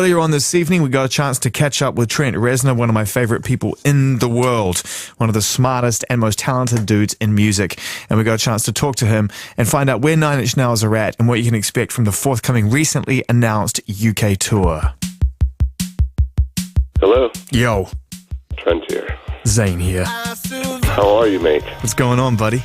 Earlier on this evening, we got a chance to catch up with Trent Reznor, one of my favorite people in the world, one of the smartest and most talented dudes in music. And we got a chance to talk to him and find out where Nine Inch Nails are at and what you can expect from the forthcoming recently announced UK tour. Hello. Yo. Trent here. Zane here. How are you, mate? What's going on, buddy?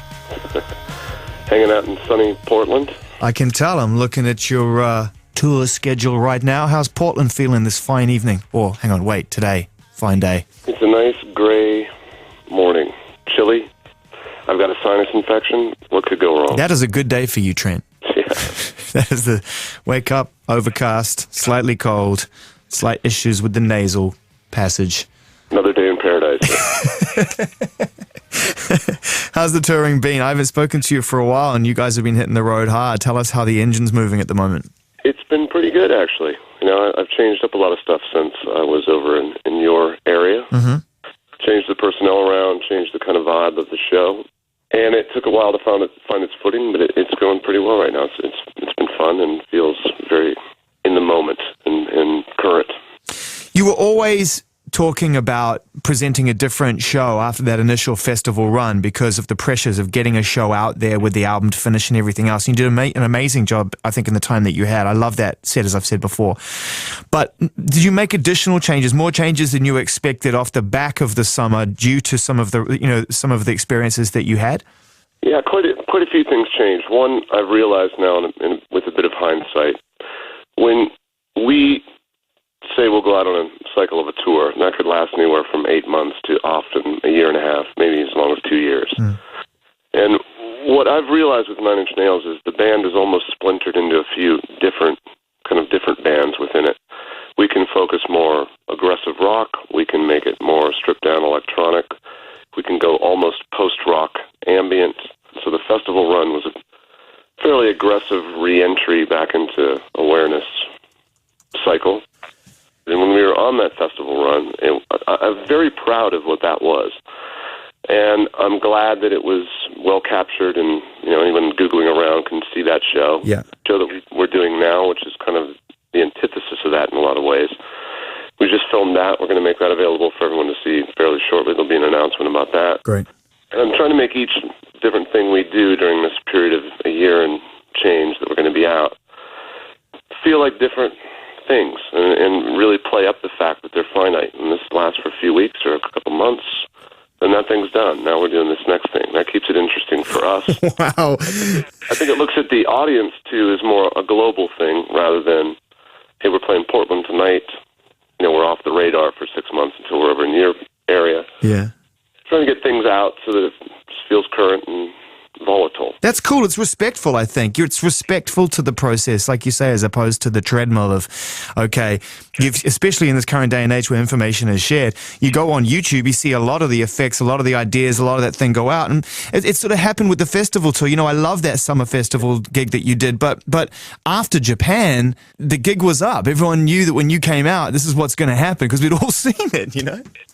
Hanging out in sunny Portland? I can tell. I'm looking at your tour schedule right now. How's Portland feeling this fine evening? Or, hang on, wait, today. Fine day. It's a nice gray morning. Chilly. I've got a sinus infection. What could go wrong? That is a good day for you, Trent. Yeah. That is the wake up, overcast, slightly cold, slight issues with the nasal passage. Another day in paradise. How's the touring been? I haven't spoken to you for a while, and you guys have been hitting the road hard. Tell us how the engine's moving at the moment. It's been pretty good, actually. You know, I've changed up a lot of stuff since I was over in your area. Mm-hmm. Changed the personnel around, changed the kind of vibe of the show. And it took a while to find its footing, but it's going pretty well right now. It's been fun and feels very in the moment and current. You were always talking about presenting a different show after that initial festival run because of the pressures of getting a show out there with the album to finish and everything else. And you did an amazing job, I think, in the time that you had. I love that set, as I've said before. But did you make additional changes, more changes than you expected off the back of the summer due to some of the experiences that you had? Yeah, quite a few things changed. One, I've realized now, with a bit of hindsight, when we say we'll go out on a cycle of a tour, and that could last anywhere from 8 months to often a year and a half, maybe as long as 2 years. Mm. And what I've realized with Nine Inch Nails is the band is almost splintered into a few different bands within it. We can focus more aggressive rock. We can make it more stripped down electronic. We can go almost post-rock ambient. So the festival run was a fairly aggressive re-entry back into awareness cycle. And when we were on that festival run, I'm very proud of what that was. And I'm glad that it was well captured, and anyone Googling around can see that show. Yeah. The show that we're doing now, which is kind of the antithesis of that in a lot of ways. We just filmed that. We're going to make that available for everyone to see fairly shortly. There'll be an announcement about that. Great. And I'm trying to make each different thing we do during this period of a year and change that we're going to be out feel like different things and really play up the fact that they're finite. And this lasts for a few weeks or a couple months, then that thing's done. Now we're doing this next thing. That keeps it interesting for us. Wow. I think it looks at the audience, too, as more a global thing rather than, hey, we're playing Portland tonight. We're off the radar for 6 months until we're over in your area. Yeah. Trying to get things out so that it just feels current and volatile. That's cool. It's respectful, I think. It's respectful to the process, like you say, as opposed to the treadmill of, okay, especially in this current day and age where information is shared, you go on YouTube, you see a lot of the effects, a lot of the ideas, a lot of that thing go out. And it sort of happened with the festival tour. I love that summer festival gig that you did, but after Japan, the gig was up. Everyone knew that when you came out, this is what's going to happen because we'd all seen it,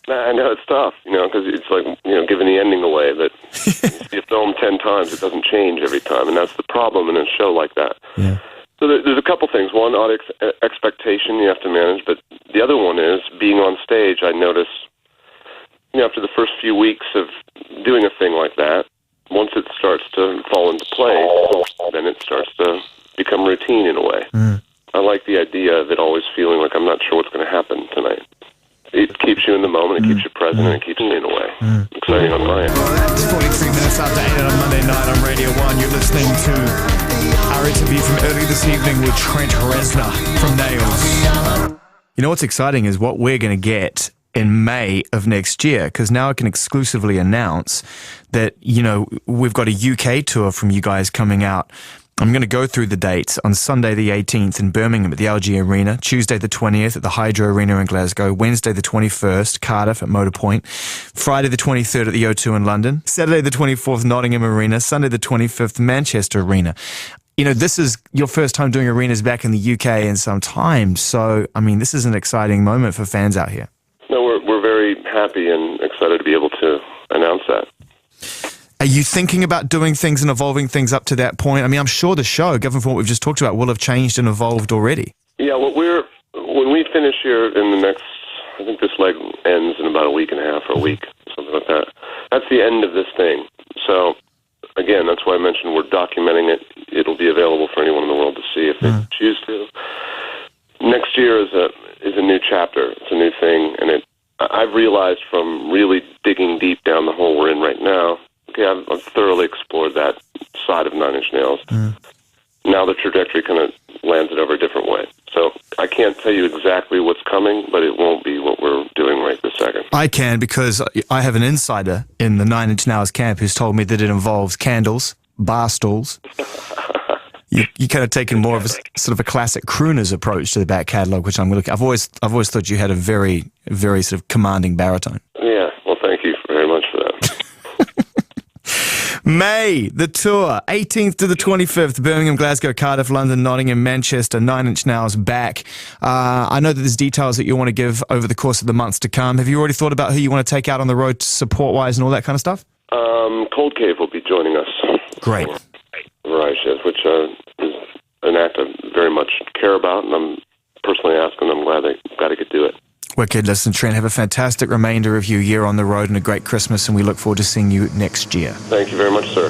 I know it's tough, because it's like, giving the ending away that you see a film 10 times, it doesn't change every time, and that's the problem in a show like that. Yeah. So there's a couple things. One, audience expectation you have to manage, but the other one is being on stage. I notice, after the first few weeks of doing a thing like that, once it starts to fall into place, then it starts to become routine in a way. Mm. I like the idea of it always feeling like I'm not sure what's going to happen tonight. It keeps you in the moment, it keeps you present, and it keeps you in a way. Exciting on my end. It's 43 minutes after 8 on a Monday night on Radio 1. You're listening to our interview from early this evening with Trent Reznor from Nails. You know what's exciting is what we're going to get in May of next year, because now I can exclusively announce that, we've got a UK tour from you guys coming out. I'm going to go through the dates on Sunday the 18th in Birmingham at the LG Arena, Tuesday the 20th at the Hydro Arena in Glasgow, Wednesday the 21st, Cardiff at Motorpoint, Friday the 23rd at the O2 in London, Saturday the 24th, Nottingham Arena, Sunday the 25th, Manchester Arena. This is your first time doing arenas back in the UK in some time, so, this is an exciting moment for fans out here. No, we're very happy and excited to be able to announce that. Are you thinking about doing things and evolving things up to that point? I'm sure the show, given from what we've just talked about, will have changed and evolved already. Yeah, what we're when we finish here in the next, I think this leg ends in about a week and a half or a week, something like that. That's the end of this thing. So, again, that's why I mentioned we're documenting it. It'll be available for anyone in the world to see if they choose to. Next year is a new chapter. It's a new thing, and I've realized from really digging deep down the hole we're in right now, okay, I've thoroughly explored that side of Nine Inch Nails. Now the trajectory kind of lands it over a different way. So I can't tell you exactly what's coming, but it won't be what we're doing right this second. I can, because I have an insider in the 9 Inch Nails camp who's told me that it involves candles, bar stools. You kind of taken more of a sort of a classic crooner's approach to the back catalogue, which I'm looking. I've always thought you had a very, very sort of commanding baritone. Yeah, well, thank you very much for that. May, the tour, 18th to the 25th, Birmingham, Glasgow, Cardiff, London, Nottingham, Manchester, 9 Inch Nails back. I know that there's details that you want to give over the course of the months to come. Have you already thought about who you want to take out on the road support-wise and all that kind of stuff? Cold Cave will be joining us. Great. Right, yes, which is an act I very much care about, and I'm personally asking them, glad they could do it. Wicked. Listen, Trent, have a fantastic remainder of your year on the road and a great Christmas, and we look forward to seeing you next year. Thank you very much, sir.